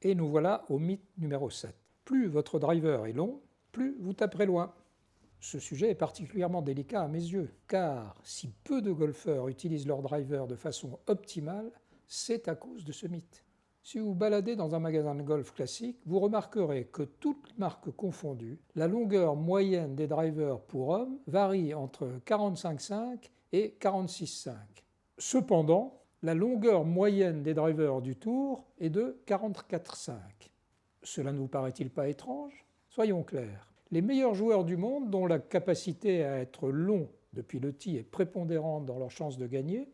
Et nous voilà au mythe numéro 7. Plus votre driver est long, plus vous taperez loin. Ce sujet est particulièrement délicat à mes yeux, car si peu de golfeurs utilisent leur driver de façon optimale, c'est à cause de ce mythe. Si vous vous baladez dans un magasin de golf classique, vous remarquerez que toutes marques confondues, la longueur moyenne des drivers pour hommes varie entre 45,5 et 46,5. Cependant, la longueur moyenne des drivers du tour est de 44,5. Cela ne vous paraît-il pas étrange? Soyons clairs. Les meilleurs joueurs du monde, dont la capacité à être long depuis le tee est prépondérante dans leurs chances de gagner,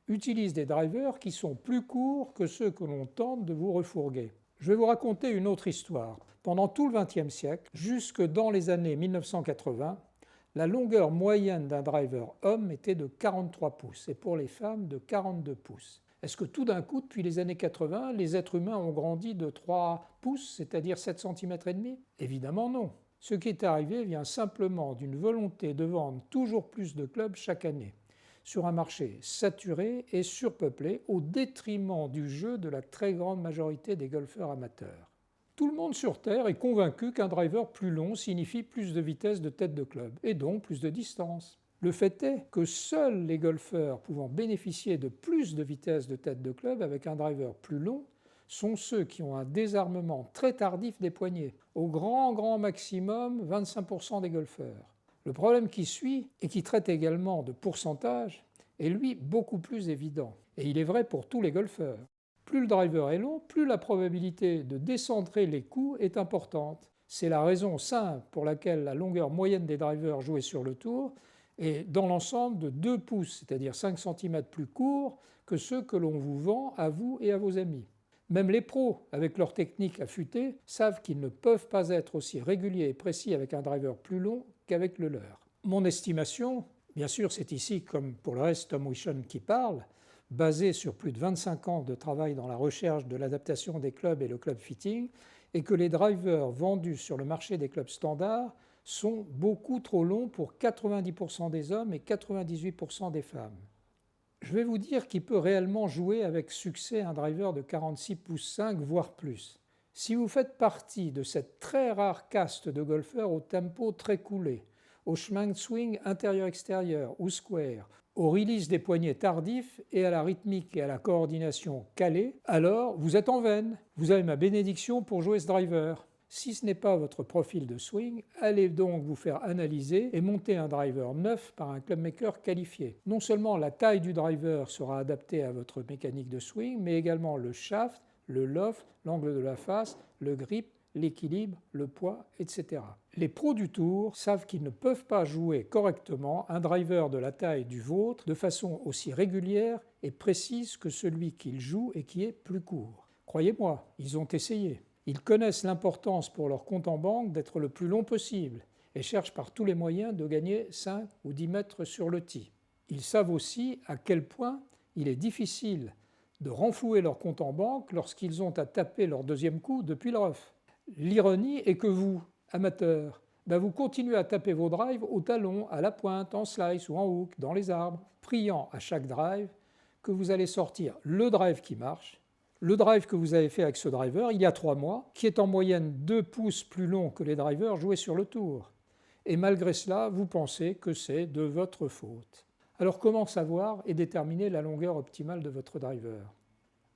utilisent des drivers qui sont plus courts que ceux que l'on tente de vous refourguer. Je vais vous raconter une autre histoire. Pendant tout le XXe siècle, jusque dans les années 1980, la longueur moyenne d'un driver homme était de 43 pouces et pour les femmes de 42 pouces. Est-ce que tout d'un coup, depuis les années 80, les êtres humains ont grandi de 3 pouces, c'est-à-dire 7 cm et demi? Évidemment non. Ce qui est arrivé vient simplement d'une volonté de vendre toujours plus de clubs chaque année, sur un marché saturé et surpeuplé au détriment du jeu de la très grande majorité des golfeurs amateurs. Tout le monde sur Terre est convaincu qu'un driver plus long signifie plus de vitesse de tête de club, et donc plus de distance. Le fait est que seuls les golfeurs pouvant bénéficier de plus de vitesse de tête de club avec un driver plus long sont ceux qui ont un désarmement très tardif des poignets, au grand maximum 25% des golfeurs. Le problème qui suit, et qui traite également de pourcentage, est lui beaucoup plus évident. Et il est vrai pour tous les golfeurs. Plus le driver est long, plus la probabilité de décentrer les coups est importante. C'est la raison simple pour laquelle la longueur moyenne des drivers joués sur le tour est dans l'ensemble de 2 pouces, c'est-à-dire 5 cm plus court que ceux que l'on vous vend à vous et à vos amis. Même les pros, avec leur technique affûtée, savent qu'ils ne peuvent pas être aussi réguliers et précis avec un driver plus long qu'avec le leur. Mon estimation, bien sûr c'est ici comme pour le reste Tom Wishon qui parle, basée sur plus de 25 ans de travail dans la recherche de l'adaptation des clubs et le club fitting, est que les drivers vendus sur le marché des clubs standards sont beaucoup trop longs pour 90% des hommes et 98% des femmes. Je vais vous dire qui peut réellement jouer avec succès un driver de 46 pouces 5, voire plus. Si vous faites partie de cette très rare caste de golfeurs au tempo très coulé, au chemin de swing intérieur-extérieur ou square, au release des poignets tardifs et à la rythmique et à la coordination calée, alors vous êtes en veine. Vous avez ma bénédiction pour jouer ce driver. Si ce n'est pas votre profil de swing, allez donc vous faire analyser et monter un driver neuf par un clubmaker qualifié. Non seulement la taille du driver sera adaptée à votre mécanique de swing, mais également le shaft, le loft, l'angle de la face, le grip, l'équilibre, le poids, etc. Les pros du tour savent qu'ils ne peuvent pas jouer correctement un driver de la taille du vôtre de façon aussi régulière et précise que celui qu'ils jouent et qui est plus court. Croyez-moi, ils ont essayé. Ils connaissent l'importance pour leur compte en banque d'être le plus long possible et cherchent par tous les moyens de gagner 5 ou 10 mètres sur le tee. Ils savent aussi à quel point il est difficile de renflouer leur compte en banque lorsqu'ils ont à taper leur deuxième coup depuis le rough. L'ironie est que vous, amateurs, vous continuez à taper vos drives au talon, à la pointe, en slice ou en hook, dans les arbres, priant à chaque drive que vous allez sortir le drive qui marche, le drive que vous avez fait avec ce driver il y a 3 mois, qui est en moyenne 2 pouces plus long que les drivers joués sur le tour. Et malgré cela, vous pensez que c'est de votre faute. Alors comment savoir et déterminer la longueur optimale de votre driver?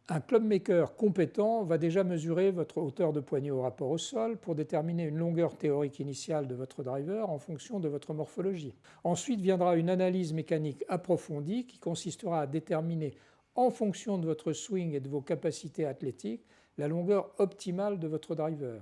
Un clubmaker compétent va déjà mesurer votre hauteur de poignet au rapport au sol pour déterminer une longueur théorique initiale de votre driver en fonction de votre morphologie. Ensuite viendra une analyse mécanique approfondie qui consistera à déterminer en fonction de votre swing et de vos capacités athlétiques la longueur optimale de votre driver.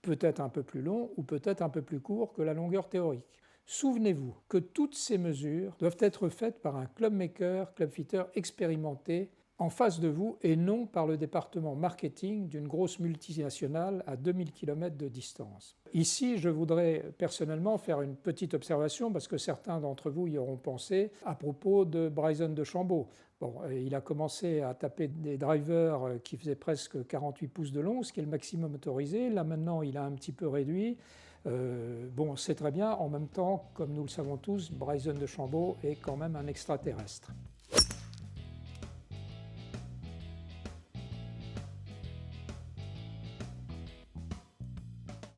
Peut-être un peu plus long ou peut-être un peu plus court que la longueur théorique. Souvenez-vous que toutes ces mesures doivent être faites par un clubmaker, clubfitter expérimenté en face de vous et non par le département marketing d'une grosse multinationale à 2000 km de distance. Ici, je voudrais personnellement faire une petite observation parce que certains d'entre vous y auront pensé à propos de Bryson DeChambeau. Bon, il a commencé à taper des drivers qui faisaient presque 48 pouces de long, ce qui est le maximum autorisé. Là maintenant, il a un petit peu réduit. Bon, c'est très bien. En même temps, comme nous le savons tous, Bryson DeChambeau est quand même un extraterrestre.